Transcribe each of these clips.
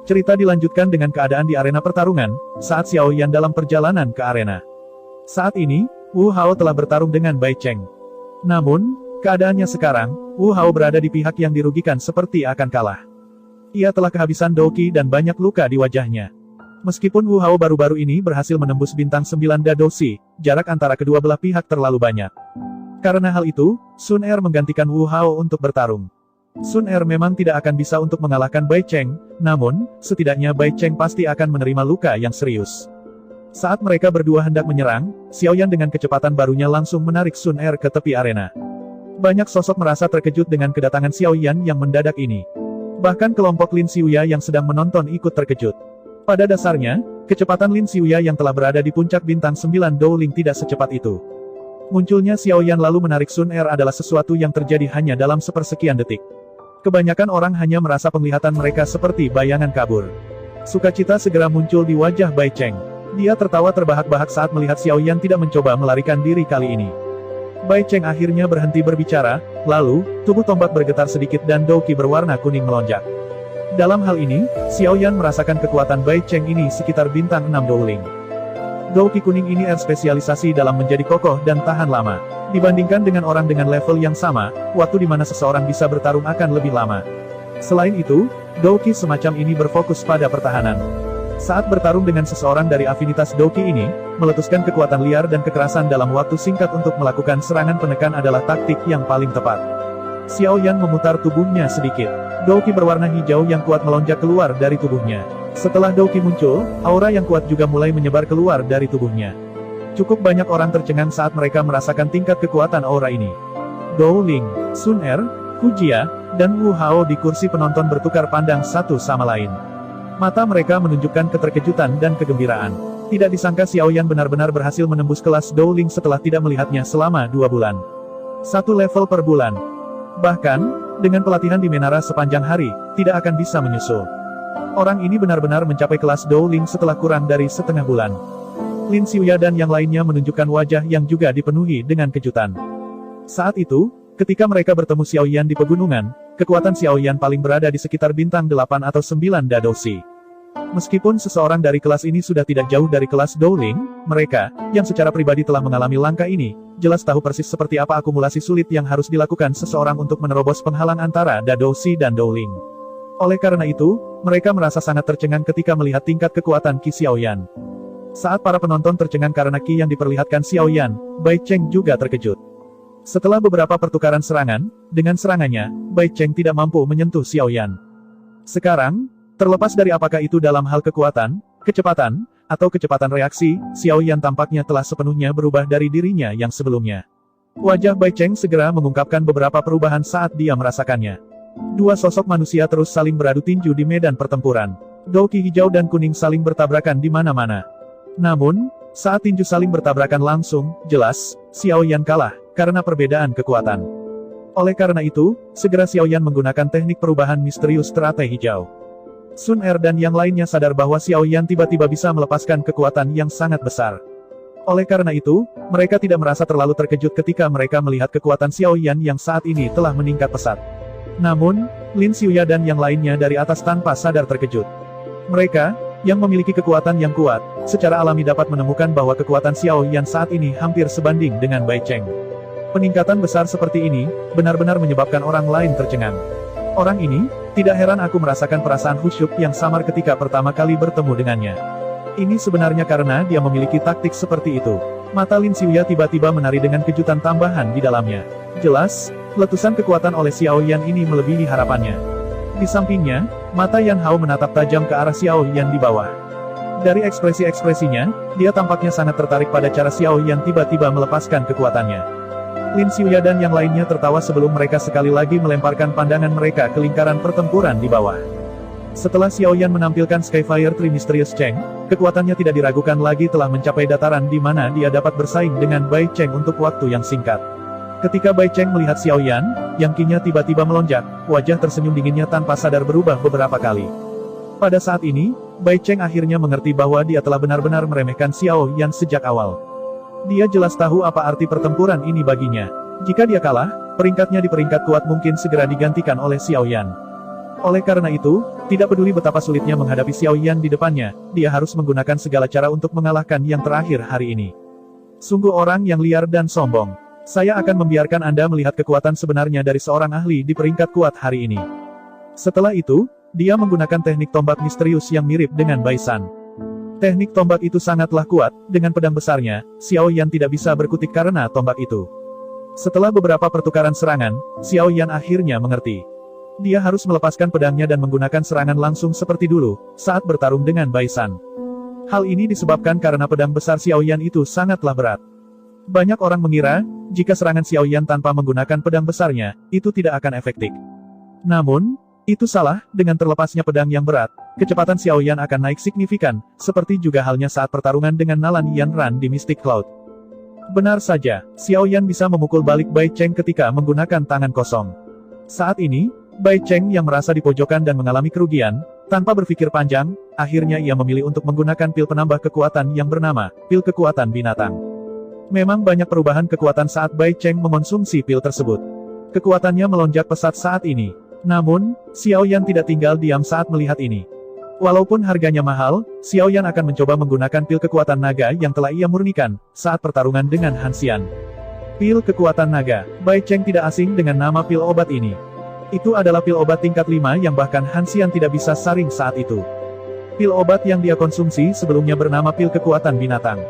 Cerita dilanjutkan dengan keadaan di arena pertarungan, saat Xiao Yan dalam perjalanan ke arena. Saat ini, Wu Hao telah bertarung dengan Bai Cheng. Namun, keadaannya sekarang, Wu Hao berada di pihak yang dirugikan seperti akan kalah. Ia telah kehabisan Douqi dan banyak luka di wajahnya. Meskipun Wu Hao baru-baru ini berhasil menembus bintang 9 Dadoshi, jarak antara kedua belah pihak terlalu banyak. Karena hal itu, Sun Er menggantikan Wu Hao untuk bertarung. Sun Er memang tidak akan bisa untuk mengalahkan Bai Cheng, namun, setidaknya Bai Cheng pasti akan menerima luka yang serius. Saat mereka berdua hendak menyerang, Xiao Yan dengan kecepatan barunya langsung menarik Sun Er ke tepi arena. Banyak sosok merasa terkejut dengan kedatangan Xiao Yan yang mendadak ini. Bahkan kelompok Lin Xiuya yang sedang menonton ikut terkejut. Pada dasarnya, kecepatan Lin Xiuya yang telah berada di puncak bintang 9 Dowling tidak secepat itu. Munculnya Xiao Yan lalu menarik Sun Er adalah sesuatu yang terjadi hanya dalam sepersekian detik. Kebanyakan orang hanya merasa penglihatan mereka seperti bayangan kabur. Sukacita segera muncul di wajah Bai Cheng. Dia tertawa terbahak-bahak saat melihat Xiao Yan tidak mencoba melarikan diri kali ini. Bai Cheng akhirnya berhenti berbicara, lalu, tubuh tombak bergetar sedikit dan Douqi berwarna kuning melonjak. Dalam hal ini, Xiao Yan merasakan kekuatan Bai Cheng ini sekitar bintang 6 Dowling. Douqi kuning ini spesialisasi dalam menjadi kokoh dan tahan lama. Dibandingkan dengan orang dengan level yang sama, waktu di mana seseorang bisa bertarung akan lebih lama. Selain itu, Douqi semacam ini berfokus pada pertahanan. Saat bertarung dengan seseorang dari afinitas Douqi ini, meletuskan kekuatan liar dan kekerasan dalam waktu singkat untuk melakukan serangan penekan adalah taktik yang paling tepat. Xiao Yan memutar tubuhnya sedikit. Douqi berwarna hijau yang kuat melonjak keluar dari tubuhnya. Setelah Douqi muncul, aura yang kuat juga mulai menyebar keluar dari tubuhnya. Cukup banyak orang tercengang saat mereka merasakan tingkat kekuatan aura ini. Dowling, Sun Er, Hu Jia, dan Wu Hao di kursi penonton bertukar pandang satu sama lain. Mata mereka menunjukkan keterkejutan dan kegembiraan. Tidak disangka Xiao Yan benar-benar berhasil menembus kelas Dowling setelah tidak melihatnya selama 2 bulan. 1 level per bulan. Bahkan, dengan pelatihan di Menara sepanjang hari, tidak akan bisa menyusul. Orang ini benar-benar mencapai kelas Dowling setelah kurang dari setengah bulan. Lin Xiuya dan yang lainnya menunjukkan wajah yang juga dipenuhi dengan kejutan. Saat itu, ketika mereka bertemu Xiao Yan di pegunungan, kekuatan Xiao Yan paling berada di sekitar bintang 8 atau 9 Dadoshi. Meskipun seseorang dari kelas ini sudah tidak jauh dari kelas Dowling, mereka, yang secara pribadi telah mengalami langkah ini, jelas tahu persis seperti apa akumulasi sulit yang harus dilakukan seseorang untuk menerobos penghalang antara Dadoshi dan Dowling. Oleh karena itu, mereka merasa sangat tercengang ketika melihat tingkat kekuatan Qi Xiao Yan. Saat para penonton tercengang karena Qi yang diperlihatkan Xiao Yan, Bai Cheng juga terkejut. Setelah beberapa pertukaran serangan, dengan serangannya, Bai Cheng tidak mampu menyentuh Xiao Yan. Sekarang, terlepas dari apakah itu dalam hal kekuatan, kecepatan, atau kecepatan reaksi, Xiao Yan tampaknya telah sepenuhnya berubah dari dirinya yang sebelumnya. Wajah Bai Cheng segera mengungkapkan beberapa perubahan saat dia merasakannya. 2 sosok manusia terus saling beradu tinju di medan pertempuran. Douqi hijau dan kuning saling bertabrakan di mana-mana. Namun, saat tinju saling bertabrakan langsung, jelas, Xiao Yan kalah, karena perbedaan kekuatan. Oleh karena itu, segera Xiao Yan menggunakan teknik perubahan misterius teratai hijau. Sun Er dan yang lainnya sadar bahwa Xiao Yan tiba-tiba bisa melepaskan kekuatan yang sangat besar. Oleh karena itu, mereka tidak merasa terlalu terkejut ketika mereka melihat kekuatan Xiao Yan yang saat ini telah meningkat pesat. Namun, Lin Xiuya dan yang lainnya dari atas tanpa sadar terkejut. Mereka, yang memiliki kekuatan yang kuat, secara alami dapat menemukan bahwa kekuatan Xiao Yan saat ini hampir sebanding dengan Bai Cheng. Peningkatan besar seperti ini, benar-benar menyebabkan orang lain tercengang. Orang ini, tidak heran aku merasakan perasaan khusyuk yang samar ketika pertama kali bertemu dengannya. Ini sebenarnya karena dia memiliki taktik seperti itu. Mata Lin Xiuya tiba-tiba menari dengan kejutan tambahan di dalamnya. Jelas, letusan kekuatan oleh Xiao Yan ini melebihi harapannya. Di sampingnya, mata Yan Hao menatap tajam ke arah Xiao Yan di bawah. Dari ekspresi-ekspresinya, dia tampaknya sangat tertarik pada cara Xiao Yan tiba-tiba melepaskan kekuatannya. Lin Xiuya dan yang lainnya tertawa sebelum mereka sekali lagi melemparkan pandangan mereka ke lingkaran pertempuran di bawah. Setelah Xiao Yan menampilkan Skyfire Tree Mysterious Cheng, kekuatannya tidak diragukan lagi telah mencapai dataran di mana dia dapat bersaing dengan Bai Cheng untuk waktu yang singkat. Ketika Bai Cheng melihat Xiao Yan, yang Qi-nya tiba-tiba melonjak, wajah tersenyum dinginnya tanpa sadar berubah beberapa kali. Pada saat ini, Bai Cheng akhirnya mengerti bahwa dia telah benar-benar meremehkan Xiao Yan sejak awal. Dia jelas tahu apa arti pertempuran ini baginya. Jika dia kalah, peringkatnya di peringkat kuat mungkin segera digantikan oleh Xiao Yan. Oleh karena itu, tidak peduli betapa sulitnya menghadapi Xiao Yan di depannya, dia harus menggunakan segala cara untuk mengalahkan yang terakhir hari ini. Sungguh orang yang liar dan sombong. Saya akan membiarkan Anda melihat kekuatan sebenarnya dari seorang ahli di peringkat kuat hari ini. Setelah itu, dia menggunakan teknik tombak misterius yang mirip dengan Baisan. Teknik tombak itu sangatlah kuat, dengan pedang besarnya, Xiao Yan tidak bisa berkutik karena tombak itu. Setelah beberapa pertukaran serangan, Xiao Yan akhirnya mengerti. Dia harus melepaskan pedangnya dan menggunakan serangan langsung seperti dulu, saat bertarung dengan Baisan. Hal ini disebabkan karena pedang besar Xiao Yan itu sangatlah berat. Banyak orang mengira, jika serangan Xiao Yan tanpa menggunakan pedang besarnya, itu tidak akan efektif. Namun, itu salah, dengan terlepasnya pedang yang berat, kecepatan Xiao Yan akan naik signifikan, seperti juga halnya saat pertarungan dengan Nalan Yanran di Mystic Cloud. Benar saja, Xiao Yan bisa memukul balik Bai Cheng ketika menggunakan tangan kosong. Saat ini, Bai Cheng yang merasa dipojokkan dan mengalami kerugian, tanpa berpikir panjang, akhirnya ia memilih untuk menggunakan pil penambah kekuatan yang bernama pil kekuatan binatang. Memang banyak perubahan kekuatan saat Bai Cheng mengonsumsi pil tersebut. Kekuatannya melonjak pesat saat ini. Namun, Xiao Yan tidak tinggal diam saat melihat ini. Walaupun harganya mahal, Xiao Yan akan mencoba menggunakan pil kekuatan naga yang telah ia murnikan saat pertarungan dengan Han Xian. Pil kekuatan naga, Bai Cheng tidak asing dengan nama pil obat ini. Itu adalah pil obat tingkat 5 yang bahkan Han Xian tidak bisa saring saat itu. Pil obat yang dia konsumsi sebelumnya bernama pil kekuatan binatang.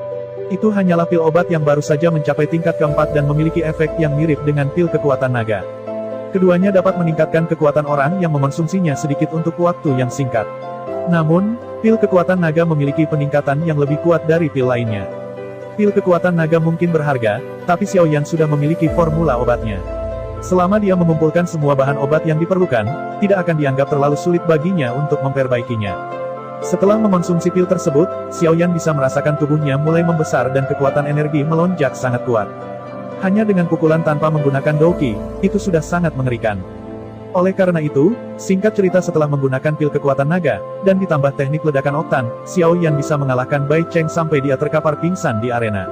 Itu hanyalah pil obat yang baru saja mencapai tingkat keempat dan memiliki efek yang mirip dengan pil kekuatan naga. Keduanya dapat meningkatkan kekuatan orang yang mengonsumsinya sedikit untuk waktu yang singkat. Namun, pil kekuatan naga memiliki peningkatan yang lebih kuat dari pil lainnya. Pil kekuatan naga mungkin berharga, tapi Xiao Yan sudah memiliki formula obatnya. Selama dia mengumpulkan semua bahan obat yang diperlukan, tidak akan dianggap terlalu sulit baginya untuk memperbaikinya. Setelah mengonsumsi pil tersebut, Xiao Yan bisa merasakan tubuhnya mulai membesar dan kekuatan energi melonjak sangat kuat. Hanya dengan pukulan tanpa menggunakan Douki, itu sudah sangat mengerikan. Oleh karena itu, singkat cerita setelah menggunakan pil kekuatan naga, dan ditambah teknik ledakan oktan, Xiao Yan bisa mengalahkan Bai Cheng sampai dia terkapar pingsan di arena.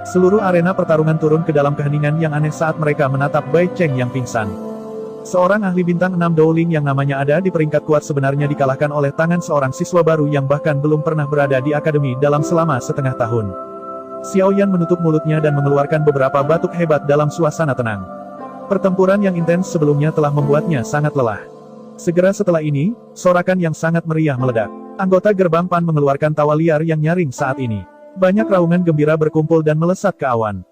Seluruh arena pertarungan turun ke dalam keheningan yang aneh saat mereka menatap Bai Cheng yang pingsan. Seorang ahli bintang 6 Dowling yang namanya ada di peringkat kuat sebenarnya dikalahkan oleh tangan seorang siswa baru yang bahkan belum pernah berada di akademi dalam selama setengah tahun. Xiao Yan menutup mulutnya dan mengeluarkan beberapa batuk hebat dalam suasana tenang. Pertempuran yang intens sebelumnya telah membuatnya sangat lelah. Segera setelah ini, sorakan yang sangat meriah meledak. Anggota gerbang PAN mengeluarkan tawa liar yang nyaring saat ini. Banyak raungan gembira berkumpul dan melesat ke awan.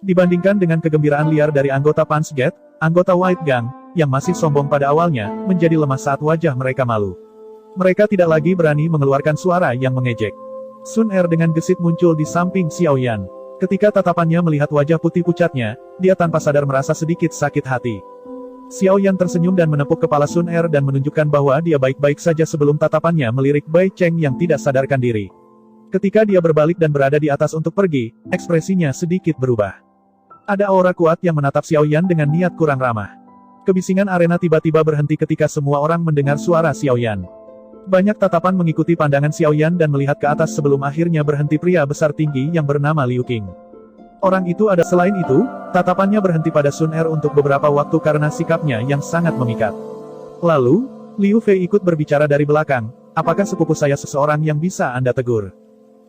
Dibandingkan dengan kegembiraan liar dari anggota Punch Gate, anggota White Gang, yang masih sombong pada awalnya, menjadi lemah saat wajah mereka malu. Mereka tidak lagi berani mengeluarkan suara yang mengejek. Sun Er dengan gesit muncul di samping Xiao Yan. Ketika tatapannya melihat wajah putih pucatnya, dia tanpa sadar merasa sedikit sakit hati. Xiao Yan tersenyum dan menepuk kepala Sun Er dan menunjukkan bahwa dia baik-baik saja sebelum tatapannya melirik Bai Cheng yang tidak sadarkan diri. Ketika dia berbalik dan berada di atas untuk pergi, ekspresinya sedikit berubah. Ada aura kuat yang menatap Xiao Yan dengan niat kurang ramah. Kebisingan arena tiba-tiba berhenti ketika semua orang mendengar suara Xiao Yan. Banyak tatapan mengikuti pandangan Xiao Yan dan melihat ke atas sebelum akhirnya berhenti pria besar tinggi yang bernama Liu Qing. Orang itu ada. Selain itu, tatapannya berhenti pada Sun Er untuk beberapa waktu karena sikapnya yang sangat memikat. Lalu, Liu Fei ikut berbicara dari belakang, apakah sepupu saya seseorang yang bisa Anda tegur?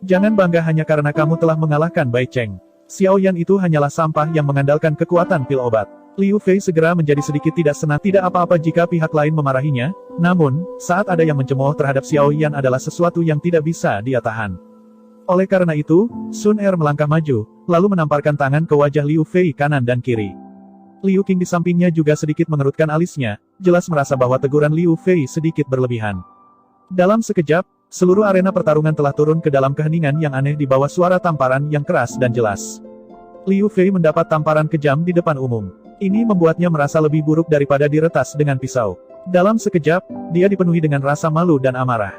Jangan bangga hanya karena kamu telah mengalahkan Bai Cheng. Xiao Yan itu hanyalah sampah yang mengandalkan kekuatan pil obat. Liu Fei segera menjadi sedikit tidak senang. Tidak apa-apa jika pihak lain memarahinya, namun, saat ada yang mencemooh terhadap Xiao Yan adalah sesuatu yang tidak bisa dia tahan. Oleh karena itu, Sun Er melangkah maju, lalu menamparkan tangan ke wajah Liu Fei kanan dan kiri. Liu Qing di sampingnya juga sedikit mengerutkan alisnya, jelas merasa bahwa teguran Liu Fei sedikit berlebihan. Dalam sekejap, seluruh arena pertarungan telah turun ke dalam keheningan yang aneh di bawah suara tamparan yang keras dan jelas. Liu Fei mendapat tamparan kejam di depan umum. Ini membuatnya merasa lebih buruk daripada diretas dengan pisau. Dalam sekejap, dia dipenuhi dengan rasa malu dan amarah.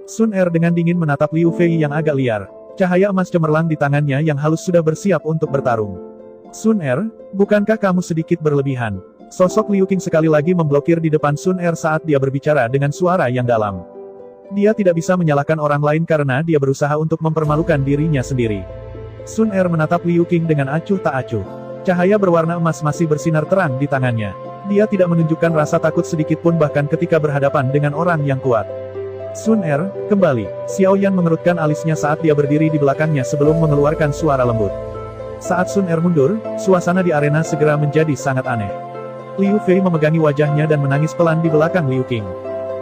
Sun Er dengan dingin menatap Liu Fei yang agak liar. Cahaya emas cemerlang di tangannya yang halus sudah bersiap untuk bertarung. Sun Er, bukankah kamu sedikit berlebihan? Sosok Liu Qing sekali lagi memblokir di depan Sun Er saat dia berbicara dengan suara yang dalam. Dia tidak bisa menyalahkan orang lain karena dia berusaha untuk mempermalukan dirinya sendiri. Sun Er menatap Liu Qing dengan acuh tak acuh. Cahaya berwarna emas masih bersinar terang di tangannya. Dia tidak menunjukkan rasa takut sedikit pun bahkan ketika berhadapan dengan orang yang kuat. Sun Er, kembali. Xiao Yan mengerutkan alisnya saat dia berdiri di belakangnya sebelum mengeluarkan suara lembut. Saat Sun Er mundur, suasana di arena segera menjadi sangat aneh. Liu Fei memegangi wajahnya dan menangis pelan di belakang Liu Qing.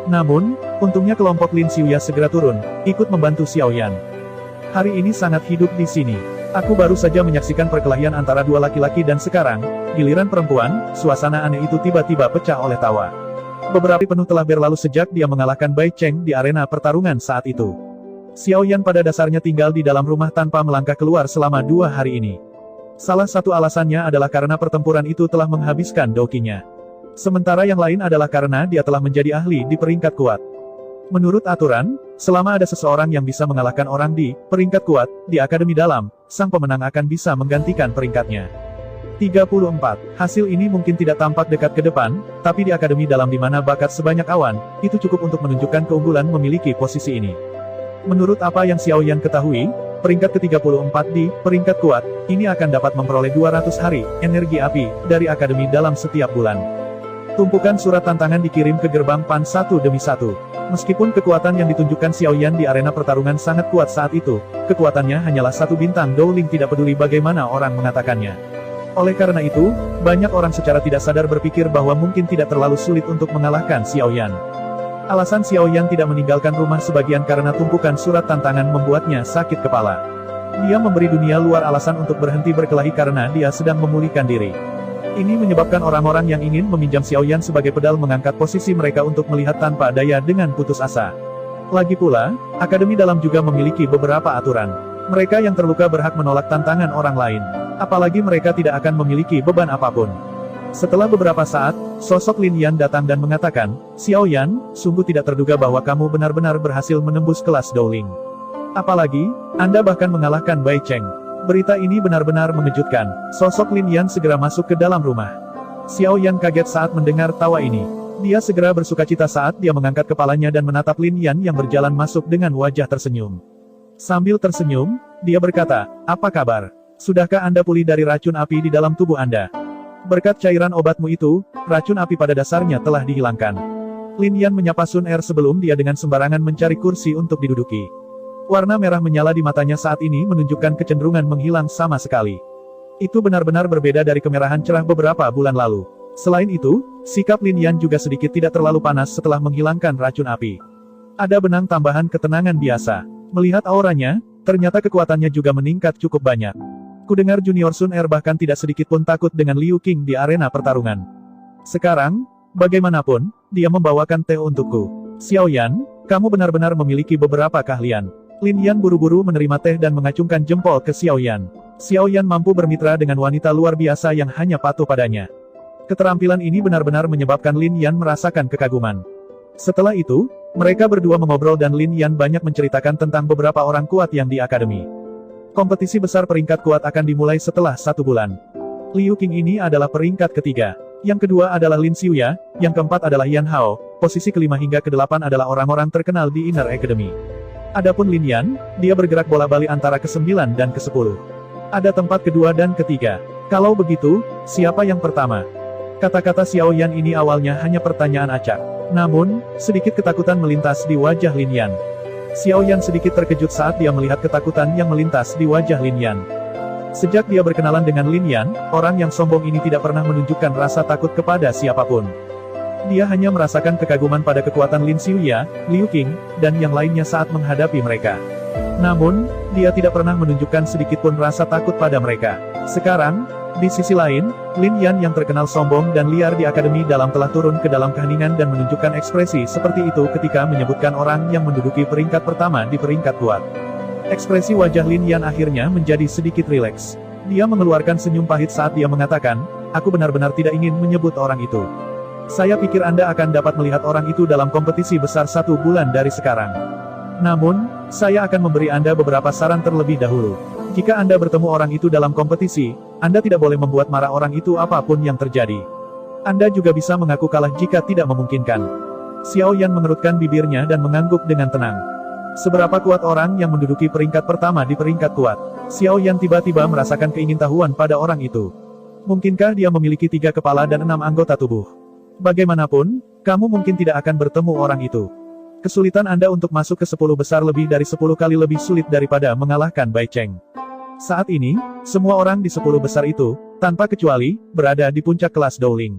Namun, untungnya kelompok Lin Xiuya segera turun, ikut membantu Xiao Yan. Hari ini sangat hidup di sini. Aku baru saja menyaksikan perkelahian antara dua laki-laki dan sekarang, giliran perempuan, suasana aneh itu tiba-tiba pecah oleh tawa. Beberapa penuh telah berlalu sejak dia mengalahkan Bai Cheng di arena pertarungan saat itu. Xiao Yan pada dasarnya tinggal di dalam rumah tanpa melangkah keluar selama 2 hari ini. Salah satu alasannya adalah karena pertempuran itu telah menghabiskan dokinya. Sementara yang lain adalah karena dia telah menjadi ahli di peringkat kuat. Menurut aturan, selama ada seseorang yang bisa mengalahkan orang di peringkat kuat di Akademi Dalam, sang pemenang akan bisa menggantikan peringkatnya. 34. Hasil ini mungkin tidak tampak dekat ke depan, tapi di Akademi Dalam di mana bakat sebanyak awan, itu cukup untuk menunjukkan keunggulan memiliki posisi ini. Menurut apa yang Xiao Yan ketahui, peringkat ke-34 di peringkat kuat, ini akan dapat memperoleh 200 hari energi api dari Akademi Dalam setiap bulan. Tumpukan surat tantangan dikirim ke gerbang Pan satu demi satu. Meskipun kekuatan yang ditunjukkan Xiao Yan di arena pertarungan sangat kuat saat itu, kekuatannya hanyalah 1 bintang Dowling tidak peduli bagaimana orang mengatakannya. Oleh karena itu, banyak orang secara tidak sadar berpikir bahwa mungkin tidak terlalu sulit untuk mengalahkan Xiao Yan. Alasan Xiao Yan tidak meninggalkan rumah sebagian karena tumpukan surat tantangan membuatnya sakit kepala. Dia memberi dunia luar alasan untuk berhenti berkelahi karena dia sedang memulihkan diri. Ini menyebabkan orang-orang yang ingin meminjam Xiao Yan sebagai pedal mengangkat posisi mereka untuk melihat tanpa daya dengan putus asa. Lagi pula, Akademi Dalam juga memiliki beberapa aturan. Mereka yang terluka berhak menolak tantangan orang lain. Apalagi mereka tidak akan memiliki beban apapun. Setelah beberapa saat, sosok Lin Yan datang dan mengatakan, Xiao Yan, sungguh tidak terduga bahwa kamu benar-benar berhasil menembus kelas Dowling. Apalagi, Anda bahkan mengalahkan Bai Cheng. Berita ini benar-benar mengejutkan. Sosok Lin Yan segera masuk ke dalam rumah. Xiao Yan kaget saat mendengar tawa ini. Dia segera bersukacita saat dia mengangkat kepalanya dan menatap Lin Yan yang berjalan masuk dengan wajah tersenyum. Sambil tersenyum, dia berkata, apa kabar? Sudahkah Anda pulih dari racun api di dalam tubuh Anda? Berkat cairan obatmu itu, racun api pada dasarnya telah dihilangkan. Lin Yan menyapa Sun Er sebelum dia dengan sembarangan mencari kursi untuk diduduki. Warna merah menyala di matanya saat ini menunjukkan kecenderungan menghilang sama sekali. Itu benar-benar berbeda dari kemerahan cerah beberapa bulan lalu. Selain itu, sikap Lin Yan juga sedikit tidak terlalu panas setelah menghilangkan racun api. Ada benang tambahan ketenangan biasa. Melihat auranya, ternyata kekuatannya juga meningkat cukup banyak. Kudengar Junior Sun Er bahkan tidak sedikit pun takut dengan Liu Qing di arena pertarungan. Sekarang, bagaimanapun, dia membawakan teh untukku. Xiao Yan, kamu benar-benar memiliki beberapa keahlian. Lin Yan buru-buru menerima teh dan mengacungkan jempol ke Xiao Yan. Xiao Yan mampu bermitra dengan wanita luar biasa yang hanya patuh padanya. Keterampilan ini benar-benar menyebabkan Lin Yan merasakan kekaguman. Setelah itu, mereka berdua mengobrol dan Lin Yan banyak menceritakan tentang beberapa orang kuat yang di akademi. Kompetisi besar peringkat kuat akan dimulai setelah 1 bulan. Liu Qing ini adalah peringkat ketiga. Yang kedua adalah Lin Xiuya, yang keempat adalah Yan Hao, posisi kelima hingga ke-8 adalah orang-orang terkenal di Inner Academy. Adapun Lin Yan, dia bergerak bola-balik antara ke-9 dan ke-10. Ada tempat kedua dan ketiga. Kalau begitu, siapa yang pertama? Kata-kata Xiao Yan ini awalnya hanya pertanyaan acak. Namun, sedikit ketakutan melintas di wajah Lin Yan. Xiao Yan sedikit terkejut saat dia melihat ketakutan yang melintas di wajah Lin Yan. Sejak dia berkenalan dengan Lin Yan, orang yang sombong ini tidak pernah menunjukkan rasa takut kepada siapapun. Dia hanya merasakan kekaguman pada kekuatan Lin Xiuya, Liu Qing, dan yang lainnya saat menghadapi mereka. Namun, dia tidak pernah menunjukkan sedikitpun rasa takut pada mereka. Sekarang, di sisi lain, Lin Yan yang terkenal sombong dan liar di Akademi Dalam telah turun ke dalam keheningan dan menunjukkan ekspresi seperti itu ketika menyebutkan orang yang menduduki peringkat pertama di peringkat kuat. Ekspresi wajah Lin Yan akhirnya menjadi sedikit rileks. Dia mengeluarkan senyum pahit saat dia mengatakan, aku benar-benar tidak ingin menyebut orang itu. Saya pikir Anda akan dapat melihat orang itu dalam kompetisi besar 1 bulan dari sekarang. Namun, saya akan memberi Anda beberapa saran terlebih dahulu. Jika Anda bertemu orang itu dalam kompetisi, Anda tidak boleh membuat marah orang itu apapun yang terjadi. Anda juga bisa mengaku kalah jika tidak memungkinkan. Xiao Yan mengerutkan bibirnya dan mengangguk dengan tenang. Seberapa kuat orang yang menduduki peringkat pertama di peringkat kuat? Xiao Yan tiba-tiba merasakan keingintahuan pada orang itu. Mungkinkah dia memiliki 3 kepala dan 6 anggota tubuh? Bagaimanapun, kamu mungkin tidak akan bertemu orang itu. Kesulitan Anda untuk masuk ke 10 besar lebih dari 10 kali lebih sulit daripada mengalahkan Bai Cheng. Saat ini, semua orang di 10 besar itu, tanpa kecuali, berada di puncak kelas Dowling.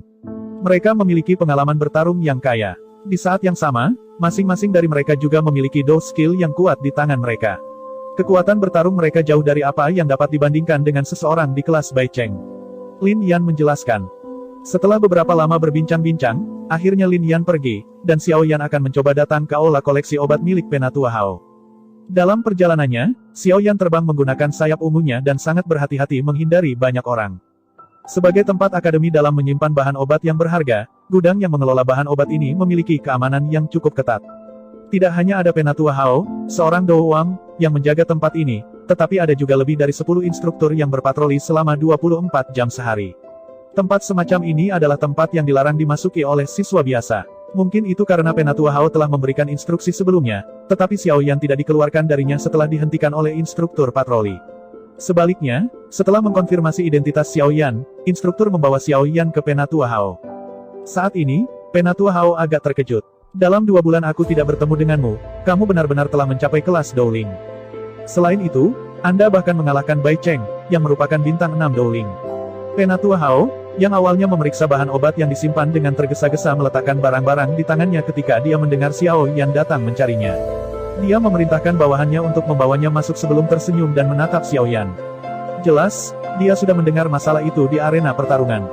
Mereka memiliki pengalaman bertarung yang kaya. Di saat yang sama, masing-masing dari mereka juga memiliki Dou skill yang kuat di tangan mereka. Kekuatan bertarung mereka jauh dari apa yang dapat dibandingkan dengan seseorang di kelas Bai Cheng. Lin Yan menjelaskan. Setelah beberapa lama berbincang-bincang, akhirnya Lin Yan pergi, dan Xiao Yan akan mencoba datang ke aula koleksi obat milik Penatua Hao. Dalam perjalanannya, Xiao Yan terbang menggunakan sayap ungunya dan sangat berhati-hati menghindari banyak orang. Sebagai tempat akademi dalam menyimpan bahan obat yang berharga, gudang yang mengelola bahan obat ini memiliki keamanan yang cukup ketat. Tidak hanya ada Penatua Hao, seorang Dou Wang, yang menjaga tempat ini, tetapi ada juga lebih dari 10 instruktur yang berpatroli selama 24 jam sehari. Tempat semacam ini adalah tempat yang dilarang dimasuki oleh siswa biasa. Mungkin itu karena Penatua Hao telah memberikan instruksi sebelumnya, tetapi Xiao Yan tidak dikeluarkan darinya setelah dihentikan oleh instruktur patroli. Sebaliknya, setelah mengkonfirmasi identitas Xiao Yan, instruktur membawa Xiao Yan ke Penatua Hao. Saat ini, Penatua Hao agak terkejut. Dalam 2 bulan aku tidak bertemu denganmu, kamu benar-benar telah mencapai kelas Dowling. Selain itu, Anda bahkan mengalahkan Bai Cheng, yang merupakan bintang 6 Dowling. Penatua Hao, yang awalnya memeriksa bahan obat yang disimpan dengan tergesa-gesa meletakkan barang-barang di tangannya ketika dia mendengar Xiao Yan datang mencarinya. Dia memerintahkan bawahannya untuk membawanya masuk sebelum tersenyum dan menatap Xiao Yan. Jelas, dia sudah mendengar masalah itu di arena pertarungan.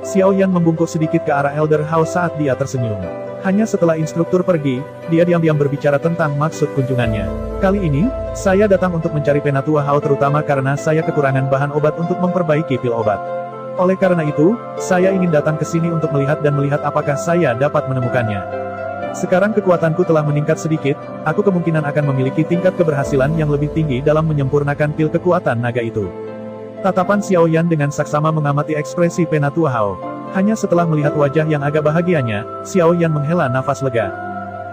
Xiao Yan membungkuk sedikit ke arah Elder Hao saat dia tersenyum. Hanya setelah instruktur pergi, dia diam-diam berbicara tentang maksud kunjungannya. Kali ini, saya datang untuk mencari Penatua Hao terutama karena saya kekurangan bahan obat untuk memperbaiki pil obat. Oleh karena itu, saya ingin datang ke sini untuk melihat apakah saya dapat menemukannya. Sekarang kekuatanku telah meningkat sedikit, aku kemungkinan akan memiliki tingkat keberhasilan yang lebih tinggi dalam menyempurnakan pil kekuatan naga itu. Tatapan Xiao Yan dengan saksama mengamati ekspresi Penatua Hao. Hanya setelah melihat wajah yang agak bahagianya, Xiao Yan menghela nafas lega.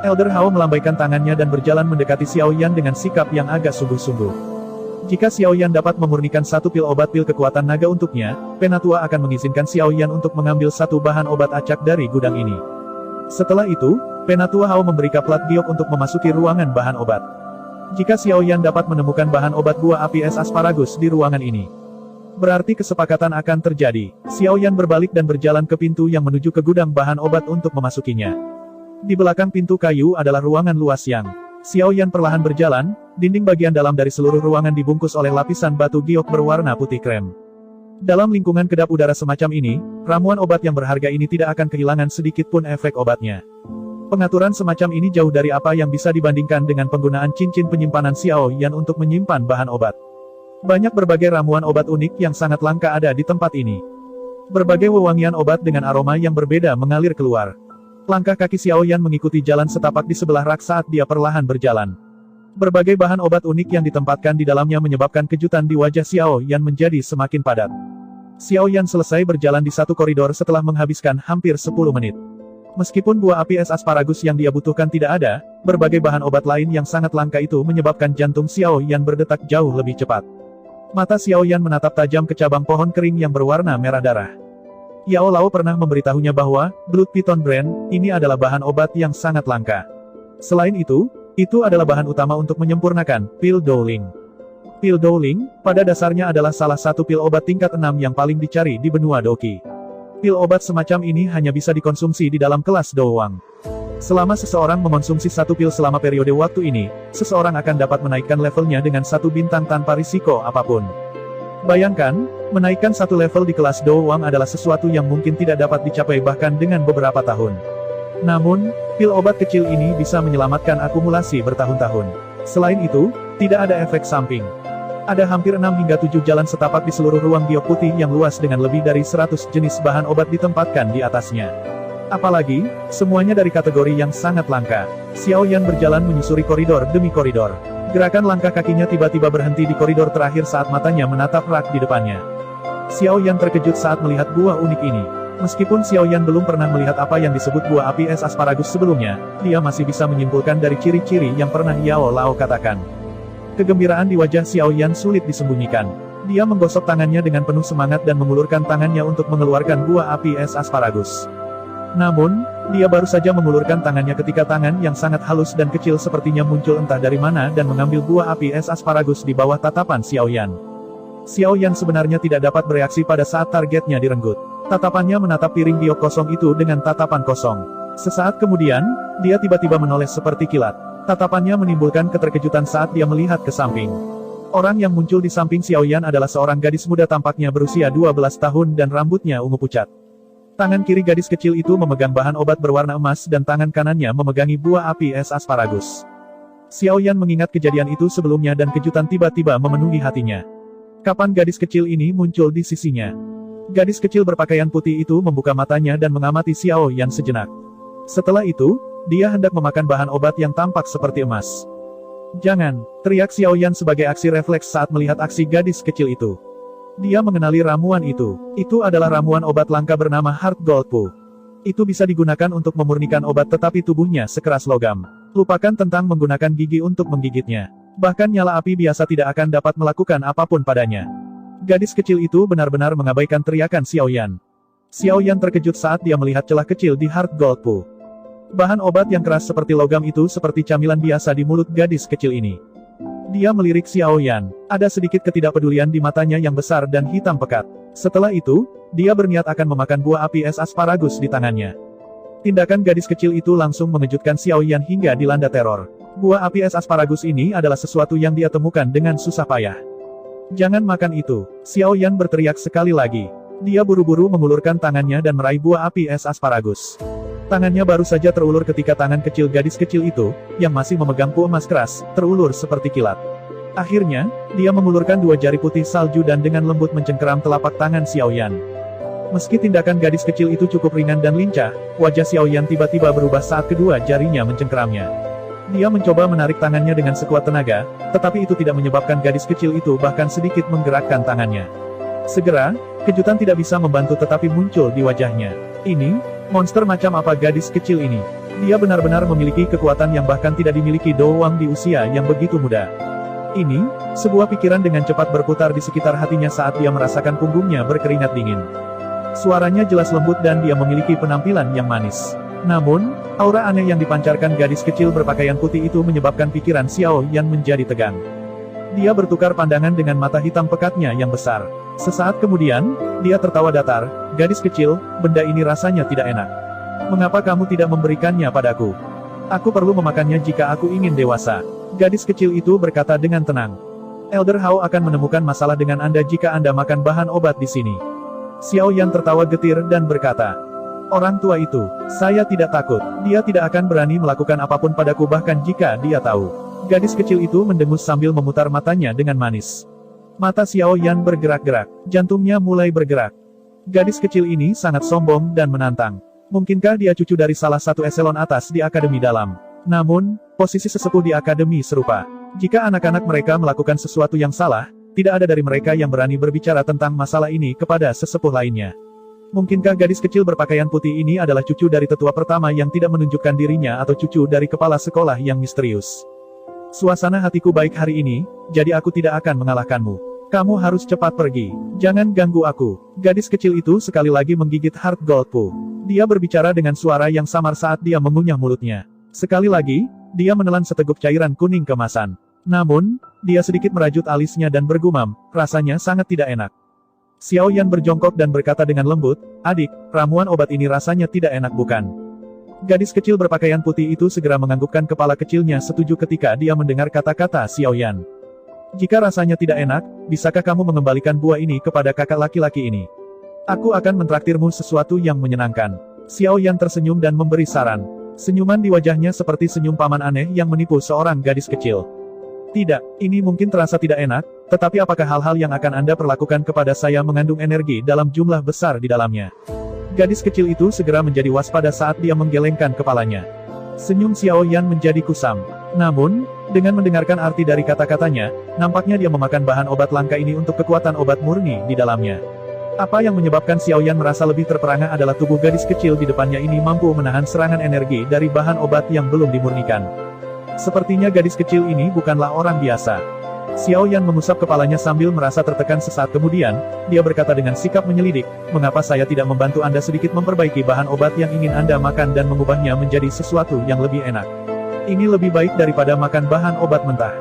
Elder Hao melambaikan tangannya dan berjalan mendekati Xiao Yan dengan sikap yang agak sungguh-sungguh. Jika Xiao Yan dapat memurnikan 1 pil obat pil kekuatan naga untuknya, Penatua akan mengizinkan Xiao Yan untuk mengambil 1 bahan obat acak dari gudang ini. Setelah itu, Penatua Hao memberi plat giok untuk memasuki ruangan bahan obat. Jika Xiao Yan dapat menemukan bahan obat buah api es asparagus di ruangan ini, berarti kesepakatan akan terjadi. Xiao Yan berbalik dan berjalan ke pintu yang menuju ke gudang bahan obat untuk memasukinya. Di belakang pintu kayu adalah ruangan luas yang Xiao Yan perlahan berjalan, dinding bagian dalam dari seluruh ruangan dibungkus oleh lapisan batu giok berwarna putih krem. Dalam lingkungan kedap udara semacam ini, ramuan obat yang berharga ini tidak akan kehilangan sedikit pun efek obatnya. Pengaturan semacam ini jauh dari apa yang bisa dibandingkan dengan penggunaan cincin penyimpanan Xiao Yan untuk menyimpan bahan obat. Banyak berbagai ramuan obat unik yang sangat langka ada di tempat ini. Berbagai wewangian obat dengan aroma yang berbeda mengalir keluar. Langkah kaki Xiao Yan mengikuti jalan setapak di sebelah rak saat dia perlahan berjalan. Berbagai bahan obat unik yang ditempatkan di dalamnya menyebabkan kejutan di wajah Xiao Yan menjadi semakin padat. Xiao Yan selesai berjalan di satu koridor setelah menghabiskan hampir 10 menit. Meskipun buah api es asparagus yang dia butuhkan tidak ada, berbagai bahan obat lain yang sangat langka itu menyebabkan jantung Xiao Yan berdetak jauh lebih cepat. Mata Xiao Yan menatap tajam ke cabang pohon kering yang berwarna merah darah. Yao Lao pernah memberitahunya bahwa, Blood Python Brand, ini adalah bahan obat yang sangat langka. Selain itu adalah bahan utama untuk menyempurnakan, pil Dowling. Pil Dowling, pada dasarnya adalah salah satu pil obat tingkat 6 yang paling dicari di benua Doqi. Pil obat semacam ini hanya bisa dikonsumsi di dalam kelas Dowang. Selama seseorang mengonsumsi 1 pil selama periode waktu ini, seseorang akan dapat menaikkan levelnya dengan 1 bintang tanpa risiko apapun. Bayangkan, menaikkan 1 level di kelas Dowang adalah sesuatu yang mungkin tidak dapat dicapai bahkan dengan beberapa tahun. Namun, pil obat kecil ini bisa menyelamatkan akumulasi bertahun-tahun. Selain itu, tidak ada efek samping. Ada hampir 6 hingga 7 jalan setapak di seluruh ruang giok putih yang luas dengan lebih dari 100 jenis bahan obat ditempatkan di atasnya. Apalagi, semuanya dari kategori yang sangat langka. Xiao Yan berjalan menyusuri koridor demi koridor. Gerakan langkah kakinya tiba-tiba berhenti di koridor terakhir saat matanya menatap rak di depannya. Xiao Yan terkejut saat melihat buah unik ini. Meskipun Xiao Yan belum pernah melihat apa yang disebut buah api es asparagus sebelumnya, dia masih bisa menyimpulkan dari ciri-ciri yang pernah Yao Lao katakan. Kegembiraan di wajah Xiao Yan sulit disembunyikan. Dia menggosok tangannya dengan penuh semangat dan mengulurkan tangannya untuk mengeluarkan buah api es asparagus. Namun, dia baru saja mengulurkan tangannya ketika tangan yang sangat halus dan kecil sepertinya muncul entah dari mana dan mengambil buah api es asparagus di bawah tatapan Xiao Yan. Xiao Yan sebenarnya tidak dapat bereaksi pada saat targetnya direnggut. Tatapannya menatap piring giok kosong itu dengan tatapan kosong. Sesaat kemudian, dia tiba-tiba menoleh seperti kilat. Tatapannya menimbulkan keterkejutan saat dia melihat ke samping. Orang yang muncul di samping Xiao Yan adalah seorang gadis muda tampaknya berusia 12 tahun dan rambutnya ungu pucat. Tangan kiri gadis kecil itu memegang bahan obat berwarna emas dan tangan kanannya memegangi buah api es asparagus. Xiao Yan mengingat kejadian itu sebelumnya dan kejutan tiba-tiba memenuhi hatinya. Kapan gadis kecil ini muncul di sisinya? Gadis kecil berpakaian putih itu membuka matanya dan mengamati Xiao Yan sejenak. Setelah itu, dia hendak memakan bahan obat yang tampak seperti emas. "Jangan!" teriak Xiao Yan sebagai aksi refleks saat melihat aksi gadis kecil itu. Dia mengenali ramuan itu. Itu adalah ramuan obat langka bernama Heart Gold Pu. Itu bisa digunakan untuk memurnikan obat tetapi tubuhnya sekeras logam. Lupakan tentang menggunakan gigi untuk menggigitnya. Bahkan nyala api biasa tidak akan dapat melakukan apapun padanya. Gadis kecil itu benar-benar mengabaikan teriakan Xiao Yan. Xiao Yan terkejut saat dia melihat celah kecil di Heart Gold Pu. Bahan obat yang keras seperti logam itu seperti camilan biasa di mulut gadis kecil ini. Dia melirik Xiao Yan. Ada sedikit ketidakpedulian di matanya yang besar dan hitam pekat. Setelah itu, dia berniat akan memakan buah api es asparagus di tangannya. Tindakan gadis kecil itu langsung mengejutkan Xiao Yan hingga dilanda teror. Buah api es asparagus ini adalah sesuatu yang dia temukan dengan susah payah. "Jangan makan itu!" Xiao Yan berteriak sekali lagi. Dia buru-buru mengulurkan tangannya dan meraih buah api es asparagus. Tangannya baru saja terulur ketika tangan kecil gadis kecil itu, yang masih memegang pu emas keras, terulur seperti kilat. Akhirnya, dia mengulurkan dua jari putih salju dan dengan lembut mencengkeram telapak tangan Xiao Yan. Meski tindakan gadis kecil itu cukup ringan dan lincah, wajah Xiao Yan tiba-tiba berubah saat kedua jarinya mencengkeramnya. Dia mencoba menarik tangannya dengan sekuat tenaga, tetapi itu tidak menyebabkan gadis kecil itu bahkan sedikit menggerakkan tangannya. Segera, kejutan tidak bisa membantu tetapi muncul di wajahnya. Ini, monster macam apa gadis kecil ini? Dia benar-benar memiliki kekuatan yang bahkan tidak dimiliki Doang di usia yang begitu muda. Ini, sebuah pikiran dengan cepat berputar di sekitar hatinya saat dia merasakan punggungnya berkeringat dingin. Suaranya jelas lembut dan dia memiliki penampilan yang manis. Namun, aura aneh yang dipancarkan gadis kecil berpakaian putih itu menyebabkan pikiran Xiao Yan menjadi tegang. Dia bertukar pandangan dengan mata hitam pekatnya yang besar. Sesaat kemudian, dia tertawa datar. "Gadis kecil, benda ini rasanya tidak enak. Mengapa kamu tidak memberikannya padaku? Aku perlu memakannya jika aku ingin dewasa." Gadis kecil itu berkata dengan tenang. "Elder Hao akan menemukan masalah dengan Anda jika Anda makan bahan obat di sini." Xiao Yan tertawa getir dan berkata, "Orang tua itu, saya tidak takut. Dia tidak akan berani melakukan apapun padaku bahkan jika dia tahu." Gadis kecil itu mendengus sambil memutar matanya dengan manis. Mata Xiao Yan bergerak-gerak. Jantungnya mulai bergerak. Gadis kecil ini sangat sombong dan menantang. Mungkinkah dia cucu dari salah satu eselon atas di Akademi Dalam? Namun, posisi sesepuh di Akademi serupa. Jika anak-anak mereka melakukan sesuatu yang salah, tidak ada dari mereka yang berani berbicara tentang masalah ini kepada sesepuh lainnya. Mungkinkah gadis kecil berpakaian putih ini adalah cucu dari tetua pertama yang tidak menunjukkan dirinya atau cucu dari kepala sekolah yang misterius? Suasana hatiku baik hari ini, jadi aku tidak akan mengalahkanmu. Kamu harus cepat pergi. Jangan ganggu aku. Gadis kecil itu sekali lagi menggigit Heart Gold Pu. Dia berbicara dengan suara yang samar saat dia mengunyah mulutnya. Sekali lagi, dia menelan seteguk cairan kuning kemasan. Namun, dia sedikit merajut alisnya dan bergumam, rasanya sangat tidak enak. Xiao Yan berjongkok dan berkata dengan lembut, "Adik, ramuan obat ini rasanya tidak enak bukan?" Gadis kecil berpakaian putih itu segera menganggukkan kepala kecilnya setuju ketika dia mendengar kata-kata Xiao Yan. "Jika rasanya tidak enak, bisakah kamu mengembalikan buah ini kepada kakak laki-laki ini? Aku akan mentraktirmu sesuatu yang menyenangkan." Xiao Yan tersenyum dan memberi saran. Senyuman di wajahnya seperti senyum paman aneh yang menipu seorang gadis kecil. "Tidak, ini mungkin terasa tidak enak, tetapi apakah hal-hal yang akan Anda perlakukan kepada saya mengandung energi dalam jumlah besar di dalamnya?" Gadis kecil itu segera menjadi waspada saat dia menggelengkan kepalanya. Senyum Xiao Yan menjadi kusam. Namun, dengan mendengarkan arti dari kata-katanya, nampaknya dia memakan bahan obat langka ini untuk kekuatan obat murni di dalamnya. Apa yang menyebabkan Xiao Yan merasa lebih terperangah adalah tubuh gadis kecil di depannya ini mampu menahan serangan energi dari bahan obat yang belum dimurnikan. Sepertinya gadis kecil ini bukanlah orang biasa. Xiao Yan mengusap kepalanya sambil merasa tertekan sesaat kemudian, dia berkata dengan sikap menyelidik, mengapa saya tidak membantu Anda sedikit memperbaiki bahan obat yang ingin Anda makan dan mengubahnya menjadi sesuatu yang lebih enak. Ini lebih baik daripada makan bahan obat mentah.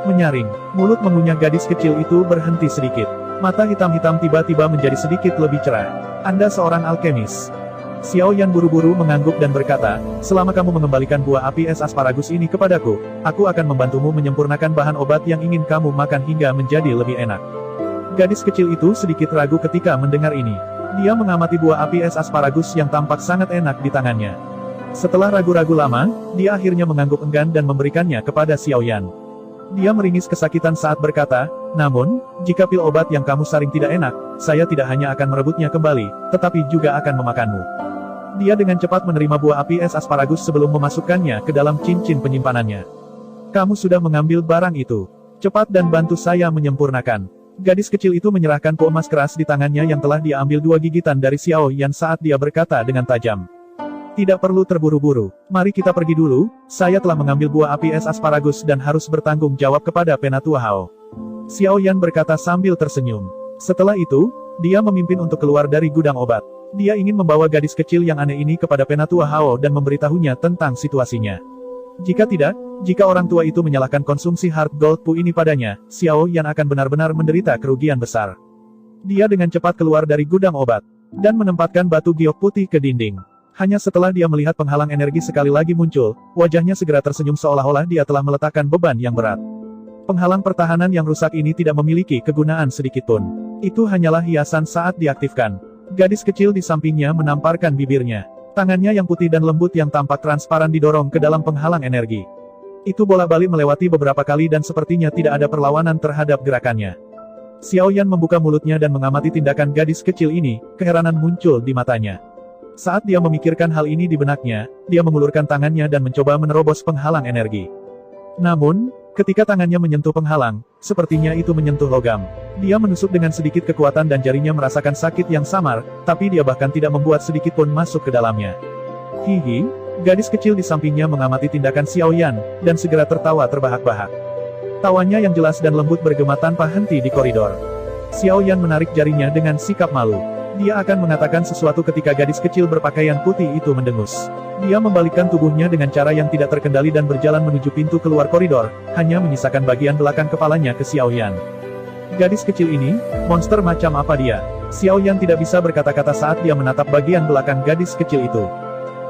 Menyaring, mulut mengunyah gadis kecil itu berhenti sedikit. Mata hitam-hitam tiba-tiba menjadi sedikit lebih cerah. Anda seorang alkemis. Xiao Yan buru-buru mengangguk dan berkata, selama kamu mengembalikan buah api es asparagus ini kepadaku, aku akan membantumu menyempurnakan bahan obat yang ingin kamu makan hingga menjadi lebih enak. Gadis kecil itu sedikit ragu ketika mendengar ini. Dia mengamati buah api es asparagus yang tampak sangat enak di tangannya. Setelah ragu-ragu lama, dia akhirnya mengangguk enggan dan memberikannya kepada Xiao Yan. Dia meringis kesakitan saat berkata, namun, jika pil obat yang kamu saring tidak enak, saya tidak hanya akan merebutnya kembali, tetapi juga akan memakanmu. Dia dengan cepat menerima buah api es asparagus sebelum memasukkannya ke dalam cincin penyimpanannya. Kamu sudah mengambil barang itu. Cepat dan bantu saya menyempurnakan. Gadis kecil itu menyerahkan emas keras di tangannya yang telah dia ambil 2 gigitan dari Xiao Yan saat dia berkata dengan tajam. Tidak perlu terburu-buru. Mari kita pergi dulu, saya telah mengambil buah api es asparagus dan harus bertanggung jawab kepada Penatua Hao. Xiao Yan berkata sambil tersenyum. Setelah itu, dia memimpin untuk keluar dari gudang obat. Dia ingin membawa gadis kecil yang aneh ini kepada Penatua Hao dan memberitahunya tentang situasinya. Jika tidak, jika orang tua itu menyalahkan konsumsi Heart Gold Pu ini padanya, Xiao Yan akan benar-benar menderita kerugian besar. Dia dengan cepat keluar dari gudang obat, dan menempatkan batu giok putih ke dinding. Hanya setelah dia melihat penghalang energi sekali lagi muncul, wajahnya segera tersenyum seolah-olah dia telah meletakkan beban yang berat. Penghalang pertahanan yang rusak ini tidak memiliki kegunaan sedikitpun. Itu hanyalah hiasan saat diaktifkan. Gadis kecil di sampingnya menamparkan bibirnya. Tangannya yang putih dan lembut yang tampak transparan didorong ke dalam penghalang energi. Itu bolak-balik melewati beberapa kali dan sepertinya tidak ada perlawanan terhadap gerakannya. Xiao Yan membuka mulutnya dan mengamati tindakan gadis kecil ini, keheranan muncul di matanya. Saat dia memikirkan hal ini di benaknya, dia mengulurkan tangannya dan mencoba menerobos penghalang energi. Namun, ketika tangannya menyentuh penghalang, sepertinya itu menyentuh logam. Dia menusuk dengan sedikit kekuatan dan jarinya merasakan sakit yang samar, tapi dia bahkan tidak membuat sedikit pun masuk ke dalamnya. Hihi, gadis kecil di sampingnya mengamati tindakan Xiao Yan, dan segera tertawa terbahak-bahak. Tawanya yang jelas dan lembut bergema tanpa henti di koridor. Xiao Yan menarik jarinya dengan sikap malu. Dia akan mengatakan sesuatu ketika gadis kecil berpakaian putih itu mendengus. Dia membalikkan tubuhnya dengan cara yang tidak terkendali dan berjalan menuju pintu keluar koridor, hanya menyisakan bagian belakang kepalanya ke Xiao Yan. Gadis kecil ini, monster macam apa dia? Xiao Yan tidak bisa berkata-kata saat dia menatap bagian belakang gadis kecil itu.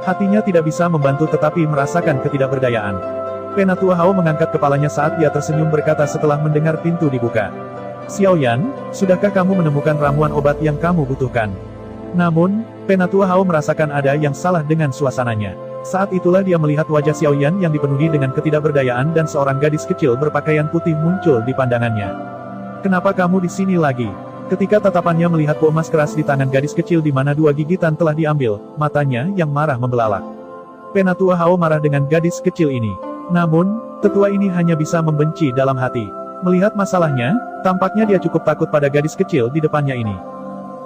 Hatinya tidak bisa membantu tetapi merasakan ketidakberdayaan. Penatua Hao mengangkat kepalanya saat dia tersenyum berkata setelah mendengar pintu dibuka. Xiao Yan, sudahkah kamu menemukan ramuan obat yang kamu butuhkan? Namun, Penatua Hao merasakan ada yang salah dengan suasananya. Saat itulah dia melihat wajah Xiao Yan yang dipenuhi dengan ketidakberdayaan dan seorang gadis kecil berpakaian putih muncul di pandangannya. Kenapa kamu di sini lagi? Ketika tatapannya melihat emas keras di tangan gadis kecil di mana 2 gigitan telah diambil, matanya yang marah membelalak. Penatua Hao marah dengan gadis kecil ini. Namun, tetua ini hanya bisa membenci dalam hati. Melihat masalahnya, tampaknya dia cukup takut pada gadis kecil di depannya ini.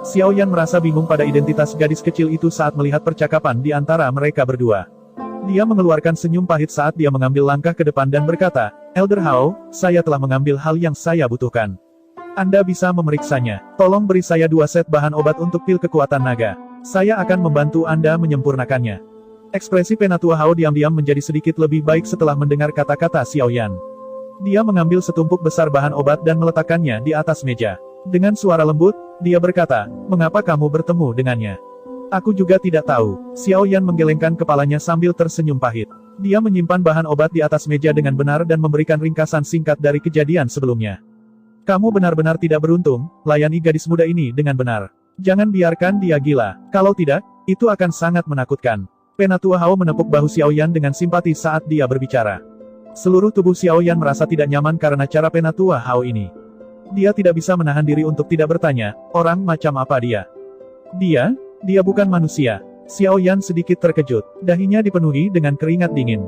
Xiao Yan merasa bingung pada identitas gadis kecil itu saat melihat percakapan di antara mereka berdua. Dia mengeluarkan senyum pahit saat dia mengambil langkah ke depan dan berkata, Elder Hao, saya telah mengambil hal yang saya butuhkan. Anda bisa memeriksanya. Tolong beri saya 2 set bahan obat untuk pil kekuatan naga. Saya akan membantu Anda menyempurnakannya. Ekspresi Penatua Hao diam-diam menjadi sedikit lebih baik setelah mendengar kata-kata Xiao Yan. Dia mengambil setumpuk besar bahan obat dan meletakkannya di atas meja. Dengan suara lembut, dia berkata, mengapa kamu bertemu dengannya? Aku juga tidak tahu. Xiao Yan menggelengkan kepalanya sambil tersenyum pahit. Dia menyimpan bahan obat di atas meja dengan benar dan memberikan ringkasan singkat dari kejadian sebelumnya. Kamu benar-benar tidak beruntung, layani gadis muda ini dengan benar. Jangan biarkan dia gila. Kalau tidak, itu akan sangat menakutkan. Penatua Hao menepuk bahu Xiao Yan dengan simpati saat dia berbicara. Seluruh tubuh Xiao Yan merasa tidak nyaman karena cara Penatua Hao ini. Dia tidak bisa menahan diri untuk tidak bertanya, orang macam apa dia? Dia bukan manusia. Xiao Yan sedikit terkejut. Dahinya dipenuhi dengan keringat dingin.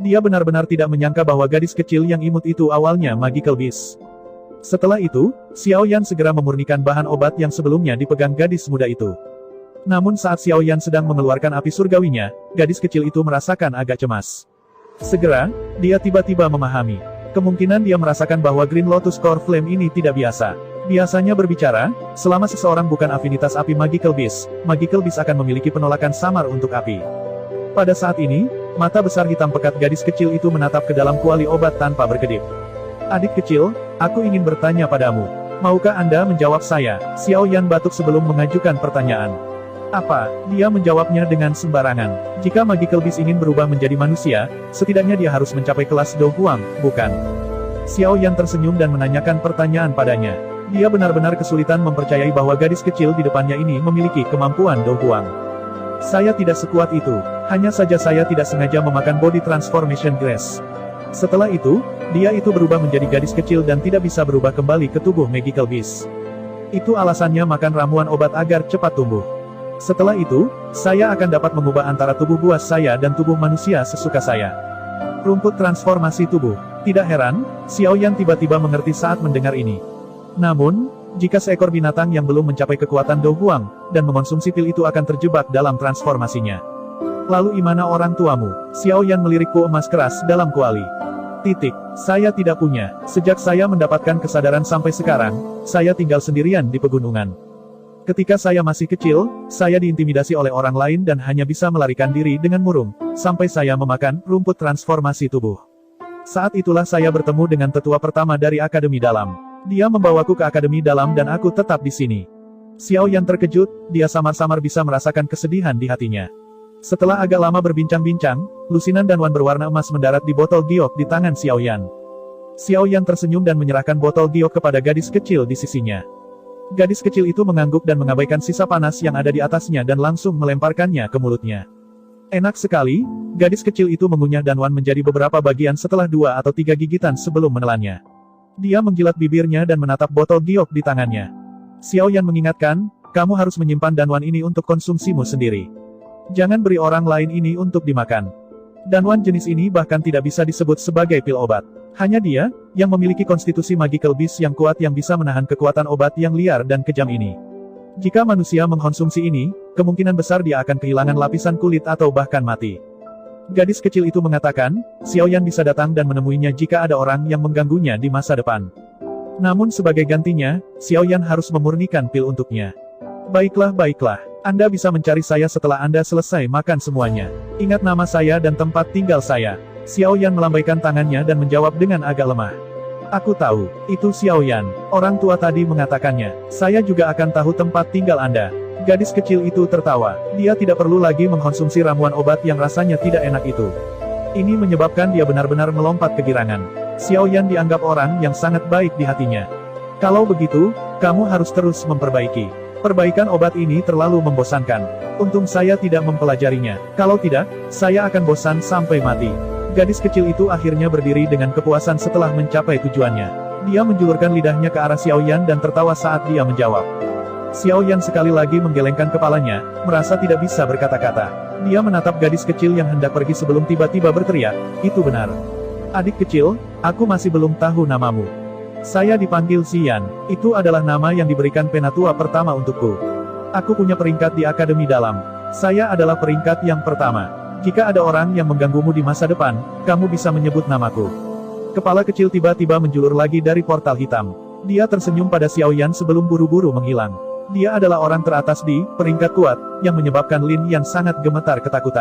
Dia benar-benar tidak menyangka bahwa gadis kecil yang imut itu awalnya magical beast. Setelah itu, Xiao Yan segera memurnikan bahan obat yang sebelumnya dipegang gadis muda itu. Namun saat Xiao Yan sedang mengeluarkan api surgawinya, gadis kecil itu merasakan agak cemas. Segera, dia tiba-tiba memahami. Kemungkinan dia merasakan bahwa Green Lotus Core Flame ini tidak biasa. Biasanya berbicara, selama seseorang bukan afinitas api Magical Beast akan memiliki penolakan samar untuk api. Pada saat ini, mata besar hitam pekat gadis kecil itu menatap ke dalam kuali obat tanpa berkedip. Adik kecil, aku ingin bertanya padamu. Maukah Anda menjawab saya? Xiao Yan batuk sebelum mengajukan pertanyaan. Apa? Dia menjawabnya dengan sembarangan. Jika Magical Beast ingin berubah menjadi manusia, setidaknya dia harus mencapai kelas Do Huang, bukan? Xiao Yan tersenyum dan menanyakan pertanyaan padanya. Dia benar-benar kesulitan mempercayai bahwa gadis kecil di depannya ini memiliki kemampuan Do Huang. Saya tidak sekuat itu, hanya saja saya tidak sengaja memakan Body Transformation Grace. Setelah itu, dia itu berubah menjadi gadis kecil dan tidak bisa berubah kembali ke tubuh Magical Beast. Itu alasannya makan ramuan obat agar cepat tumbuh. Setelah itu, saya akan dapat mengubah antara tubuh buas saya dan tubuh manusia sesuka saya. Rumput transformasi tubuh. Tidak heran, Xiao Yan tiba-tiba mengerti saat mendengar ini. Namun, jika seekor binatang yang belum mencapai kekuatan Do Huang, dan mengonsumsi pil itu akan terjebak dalam transformasinya. Lalu imana orang tuamu? Xiao Yan melirik Po emas keras dalam kuali. Saya tidak punya. Sejak saya mendapatkan kesadaran sampai sekarang, saya tinggal sendirian di pegunungan. Ketika saya masih kecil, saya diintimidasi oleh orang lain dan hanya bisa melarikan diri dengan murung, sampai saya memakan rumput transformasi tubuh. Saat itulah saya bertemu dengan tetua pertama dari Akademi Dalam. Dia membawaku ke Akademi Dalam dan aku tetap di sini. Xiao Yan terkejut, dia samar-samar bisa merasakan kesedihan di hatinya. Setelah agak lama berbincang-bincang, lusinan danwan berwarna emas mendarat di botol giok di tangan Xiao Yan. Xiao Yan tersenyum dan menyerahkan botol giok kepada gadis kecil di sisinya. Gadis kecil itu mengangguk dan mengabaikan sisa panas yang ada di atasnya dan langsung melemparkannya ke mulutnya. Enak sekali, gadis kecil itu mengunyah danwan menjadi beberapa bagian setelah 2 atau 3 gigitan sebelum menelannya. Dia menggilat bibirnya dan menatap botol giok di tangannya. Xiao Yan mengingatkan, kamu harus menyimpan danwan ini untuk konsumsimu sendiri. Jangan beri orang lain ini untuk dimakan. Danwan jenis ini bahkan tidak bisa disebut sebagai pil obat. Hanya dia, yang memiliki konstitusi Magical Beast yang kuat yang bisa menahan kekuatan obat yang liar dan kejam ini. Jika manusia mengkonsumsi ini, kemungkinan besar dia akan kehilangan lapisan kulit atau bahkan mati. Gadis kecil itu mengatakan, Xiao Yan bisa datang dan menemuinya jika ada orang yang mengganggunya di masa depan. Namun sebagai gantinya, Xiao Yan harus memurnikan pil untuknya. Baiklah, Anda bisa mencari saya setelah Anda selesai makan semuanya. Ingat nama saya dan tempat tinggal saya. Xiao Yan melambaikan tangannya dan menjawab dengan agak lemah. Aku tahu, itu Xiao Yan. Orang tua tadi mengatakannya. Saya juga akan tahu tempat tinggal Anda. Gadis kecil itu tertawa. Dia tidak perlu lagi mengkonsumsi ramuan obat yang rasanya tidak enak itu. Ini menyebabkan dia benar-benar melompat kegirangan. Xiao Yan dianggap orang yang sangat baik di hatinya. Kalau begitu, kamu harus terus memperbaiki. Perbaikan obat ini terlalu membosankan. Untung saya tidak mempelajarinya. Kalau tidak, saya akan bosan sampai mati. Gadis kecil itu akhirnya berdiri dengan kepuasan setelah mencapai tujuannya. Dia menjulurkan lidahnya ke arah Xiao Yan dan tertawa saat dia menjawab. Xiao Yan sekali lagi menggelengkan kepalanya, merasa tidak bisa berkata-kata. Dia menatap gadis kecil yang hendak pergi sebelum tiba-tiba berteriak, itu benar. Adik kecil, aku masih belum tahu namamu. Saya dipanggil Xian, itu adalah nama yang diberikan penatua pertama untukku. Aku punya peringkat di Akademi Dalam. Saya adalah peringkat yang pertama. Jika ada orang yang mengganggumu di masa depan, kamu bisa menyebut namaku. Kepala kecil tiba-tiba menjulur lagi dari portal hitam. Dia tersenyum pada Xiao Yan sebelum buru-buru menghilang. Dia adalah orang teratas di peringkat kuat, yang menyebabkan Lin Yan sangat gemetar ketakutan.